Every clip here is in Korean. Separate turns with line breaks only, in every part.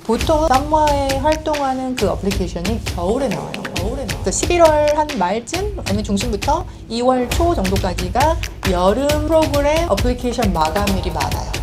보통은 썸머에 활동하는 그 어플리케이션이 겨울에 나와요. 그러니까 11월 한 말쯤 아니면 중순부터 2월 초 정도까지가 여름 프로그램 어플리케이션 마감일이 많아요.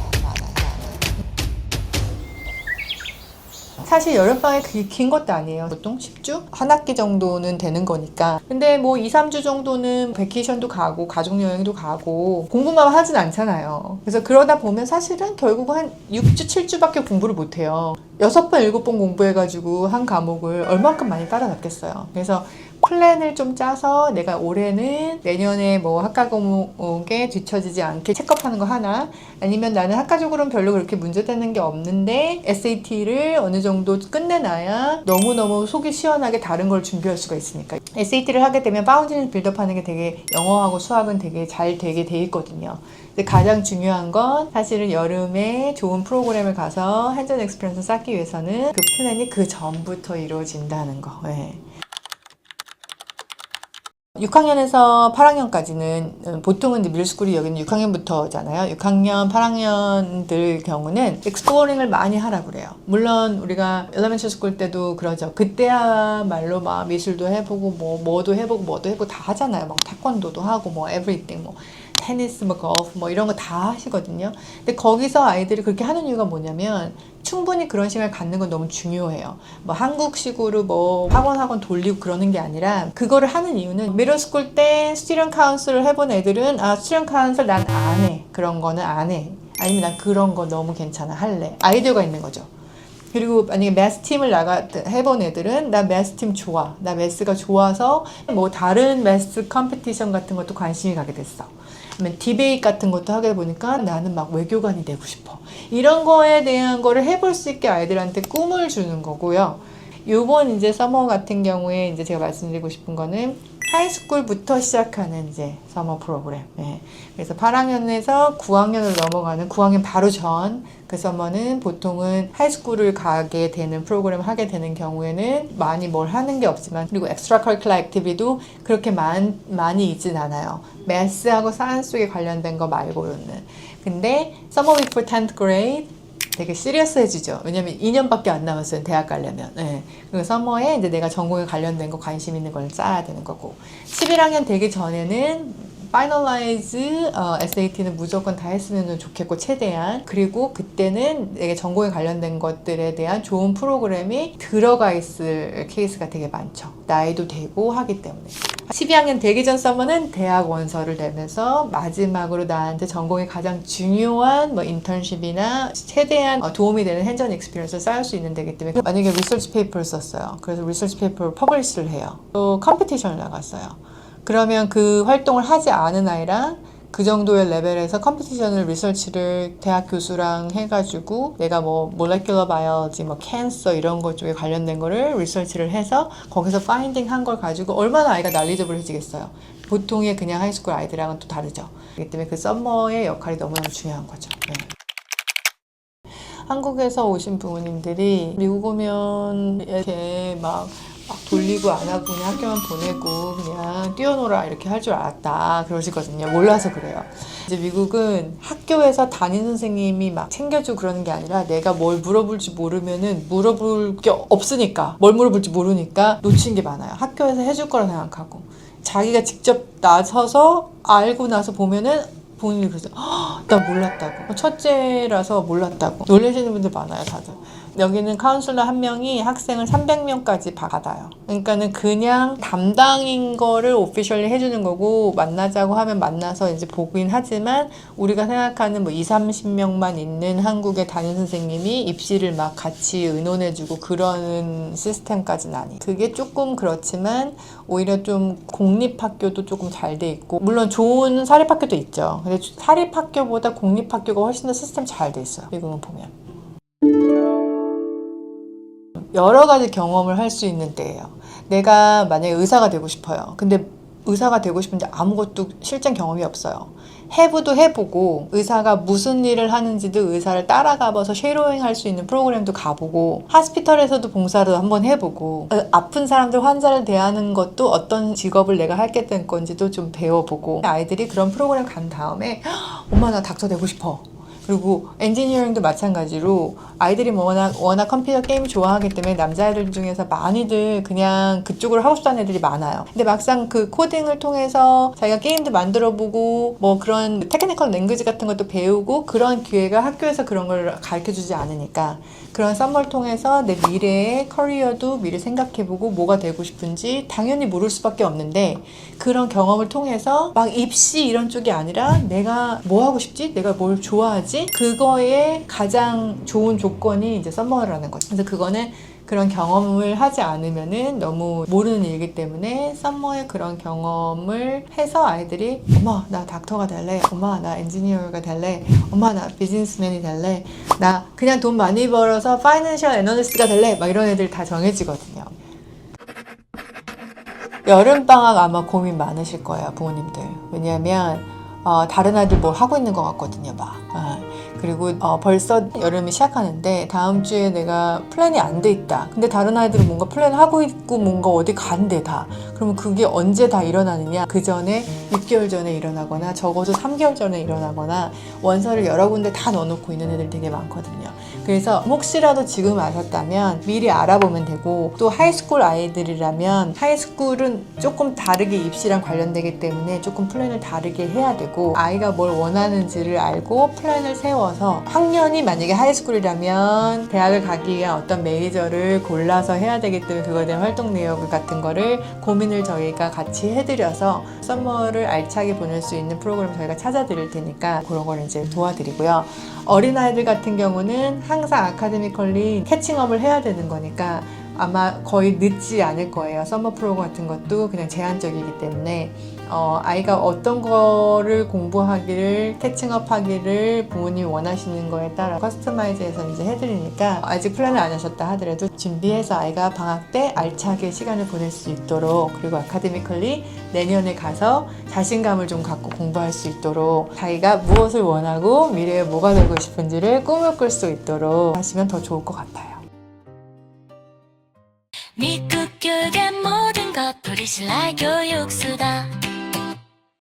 사실 여름방학이 그게 긴 것도 아니에요. 보통 10주? 한 학기 정도는 되는 거니까. 근데 뭐 2, 3주 정도는 베케이션도 가고 가족여행도 가고 공부만 하진 않잖아요. 그래서 그러다 보면 사실은 결국은 한 6주, 7주밖에 공부를 못해요. 6번, 7번 공부해가지고 한 과목을 얼만큼 많이 따라잡겠어요. 그래서 플랜을 좀 짜서 내가 올해는 내년에 뭐 학과 과목에 뒤처지지 않게 체크업하는 거 하나, 아니면 나는 학과적으로는 별로 그렇게 문제되는 게 없는데 SAT를 어느 정도 끝내놔야 너무너무 속이 시원하게 다른 걸 준비할 수가 있으니까. SAT를 하게 되면 파운데이션 빌드업하는 게 되게 영어하고 수학은 되게 잘 되게 돼 있거든요. 근데 가장 중요한 건 사실은 여름에 좋은 프로그램을 가서 핸즈온 익스피리언스 쌓기 위해서는 그 플랜이 그 전부터 이루어진다는 거. 네. 6학년에서 8학년까지는 보통은 미들스쿨이 여기는 6학년부터잖아요. 6학년, 8학년들 경우는 익스플로링을 많이 하라고 그래요. 물론 우리가 엘레멘터리 스쿨 때도 그러죠. 그때야말로 막 미술도 해보고 뭐도 해보고 다 하잖아요. 막 태권도도 하고 뭐 에브리띵 뭐 테니스, 뭐 골프, 뭐 이런 거 다 하시거든요. 근데 거기서 아이들이 그렇게 하는 이유가 뭐냐면 충분히 그런 시간을 갖는 건 너무 중요해요. 뭐 한국식으로 뭐 학원 돌리고 그러는 게 아니라 그거를 하는 이유는 미들스쿨 때 스튜던트 카운슬을 해본 애들은 스튜던트 카운슬 난 안 해. 그런 거는 안 해. 아니면 난 그런 거 너무 괜찮아. 할래. 아이디어가 있는 거죠. 그리고 만약에 매스 팀을 해본 애들은 나 매스 팀 좋아. 나 매스가 좋아서 뭐 다른 매스 컴피티션 같은 것도 관심이 가게 됐어. 디베이트 같은 것도 하게 보니까 나는 막 외교관이 되고 싶어. 이런 거에 대한 거를 해볼 수 있게 아이들한테 꿈을 주는 거고요. 요번 이제 서머 같은 경우에 이제 제가 말씀드리고 싶은 거는 하이스쿨부터 시작하는 이제 서머 프로그램. 네. 그래서 8학년에서 9학년으로 넘어가는 9학년 바로 전 그 서머는 보통은 하이스쿨을 가게 되는 프로그램을 하게 되는 경우에는 많이 뭘 하는 게 없지만, 그리고 엑스트라 커리큘러 액티비티도 그렇게 많이 있진 않아요. 매스하고 사이언스 쪽에 관련된 거 말고는. 근데 서머 위크 for 10th grade 되게 시리어스해지죠. 왜냐면 2년밖에 안 남았어요. 대학 가려면. 네. 그리고 서머에 이제 내가 전공에 관련된 거 관심 있는 걸 짜야 되는 거고. 11학년 되기 전에는 파이널라이즈 SAT는 무조건 다 했으면 좋겠고 최대한. 그리고 그때는 내가 전공에 관련된 것들에 대한 좋은 프로그램이 들어가 있을 케이스가 되게 많죠. 나이도 되고 하기 때문에. 12학년 되기 전 서머는 대학 원서를 내면서 마지막으로 나한테 전공에 가장 중요한 뭐 인턴십이나 최대한 도움이 되는 핸즈온 익스피리언스를 쌓을 수 있는 데기 때문에, 만약에 리서치 페이퍼를 썼어요. 그래서 리서치 페이퍼를 퍼블리시를 해요. 또 컴피티션을 나갔어요. 그러면 그 활동을 하지 않은 아이랑 그 정도의 레벨에서 컴피티션을 리서치를 대학 교수랑 해가지고 내가 뭐 몰레큘러 바이올로지, 뭐 캔서 이런 것 쪽에 관련된 거를 리서치를 해서 거기서 파인딩 한 걸 가지고 얼마나 아이가 난리저블해지겠어요. 보통의 그냥 하이스쿨 아이들랑은 또 다르죠. 그렇기 때문에 그 썸머의 역할이 너무너무 중요한 거죠. 네. 한국에서 오신 부모님들이 미국 오면 이렇게 막 돌리고 안 하고 그냥 학교만 보내고 그냥 뛰어놀아 이렇게 할 줄 알았다 그러시거든요. 몰라서 그래요. 이제 미국은 학교에서 담임 선생님이 막 챙겨주고 그러는 게 아니라 내가 뭘 물어볼지 모르면은 물어볼 게 없으니까, 뭘 물어볼지 모르니까 놓친 게 많아요. 학교에서 해줄 거라 생각하고 자기가 직접 나서서 알고 나서 보면은 부모님이 그러죠. 나 몰랐다고. 첫째라서 몰랐다고 놀라시는 분들 많아요. 다들. 여기는 카운슬러 한 명이 학생을 300명까지 받아요. 그러니까는 그냥 담당인 거를 오피셜리 해주는 거고, 만나자고 하면 만나서 이제 보긴 하지만 우리가 생각하는 뭐 20-30명만 있는 한국의 담임 선생님이 입시를 막 같이 의논해주고 그러는 시스템까지는 아니에요. 그게 조금 그렇지만 오히려 좀 공립학교도 조금 잘 돼 있고, 물론 좋은 사립학교도 있죠. 근데 사립학교보다 공립학교가 훨씬 더 시스템 잘 돼 있어요. 미국은 보면. 여러 가지 경험을 할 수 있는 때예요. 내가 만약에 의사가 되고 싶어요. 근데 의사가 되고 싶은데 아무것도 실전 경험이 없어요. 해부도 해보고, 의사가 무슨 일을 하는지도 의사를 따라가봐서 쉐도잉 할 수 있는 프로그램도 가보고, 하스피털에서도 봉사를 한번 해보고, 아픈 사람들, 환자를 대하는 것도 어떤 직업을 내가 하게 된 건지도 좀 배워보고, 아이들이 그런 프로그램 간 다음에 엄마 나 닥터 되고 싶어. 그리고 엔지니어링도 마찬가지로 아이들이 뭐 워낙 컴퓨터 게임 좋아하기 때문에 남자애들 중에서 많이들 그냥 그쪽으로 하고 싶다는 애들이 많아요. 근데 막상 그 코딩을 통해서 자기가 게임도 만들어보고 뭐 그런 테크니컬 랭귀지 같은 것도 배우고 그런 기회가 학교에서 그런 걸 가르쳐주지 않으니까 그런 썸머를 통해서 내 미래의 커리어도 미리 생각해보고 뭐가 되고 싶은지 당연히 모를 수밖에 없는데 그런 경험을 통해서 막 입시 이런 쪽이 아니라 내가 뭐 하고 싶지? 내가 뭘 좋아하지? 그거에 가장 좋은 조건이 이제 썸머라는 거죠. 그래서 그거는 그런 경험을 하지 않으면은 너무 모르는 일이기 때문에 썸머의 그런 경험을 해서 아이들이 엄마 나 닥터가 될래, 엄마 나 엔지니어가 될래, 엄마 나 비즈니스맨이 될래, 나 그냥 돈 많이 벌어서 파이낸셜 애널리스트가 될래, 막 이런 애들 다 정해지거든요. 여름방학 아마 고민 많으실 거예요, 부모님들. 왜냐하면 다른 아이들 뭘 하고 있는 것 같거든요, 막. 그리고 벌써 여름이 시작하는데 다음 주에 내가 플랜이 안 돼 있다. 근데 다른 아이들은 뭔가 플랜 하고 있고 뭔가 어디 간대 다. 그러면 그게 언제 다 일어나느냐? 그 전에 6개월 전에 일어나거나 적어도 3개월 전에 일어나거나 원서를 여러 군데 다 넣어놓고 있는 애들 되게 많거든요. 그래서 혹시라도 지금 아셨다면 미리 알아보면 되고 또 하이스쿨 아이들이라면 하이스쿨은 조금 다르게 입시랑 관련되기 때문에 조금 플랜을 다르게 해야 되고 아이가 뭘 원하는지를 알고 플랜을 세워서 학년이 만약에 하이스쿨이라면 대학을 가기 위한 어떤 메이저를 골라서 해야 되기 때문에 그거에 대한 활동 내역 같은 거를 고민을 저희가 같이 해드려서 썸머를 알차게 보낼 수 있는 프로그램 저희가 찾아드릴 테니까 그런 걸 이제 도와드리고요. 어린아이들 같은 경우는 항상 아카데미컬리 캐칭업을 해야 되는 거니까 아마 거의 늦지 않을 거예요. 서머 프로그램 같은 것도 그냥 제한적이기 때문에 아이가 어떤 거를 공부하기를 캐칭업 하기를 부모님이 원하시는 거에 따라 커스터마이즈해서 이제 해드리니까 아직 플랜을 안 하셨다 하더라도 준비해서 아이가 방학 때 알차게 시간을 보낼 수 있도록 그리고 아카데미컬리 내년에 가서 자신감을 좀 갖고 공부할 수 있도록 자기가 무엇을 원하고 미래에 뭐가 되고 싶은지를 꿈을 꿀 수 있도록 하시면 더 좋을 것 같아요.
미국 교육의 모든 것 브리실라 교육수다.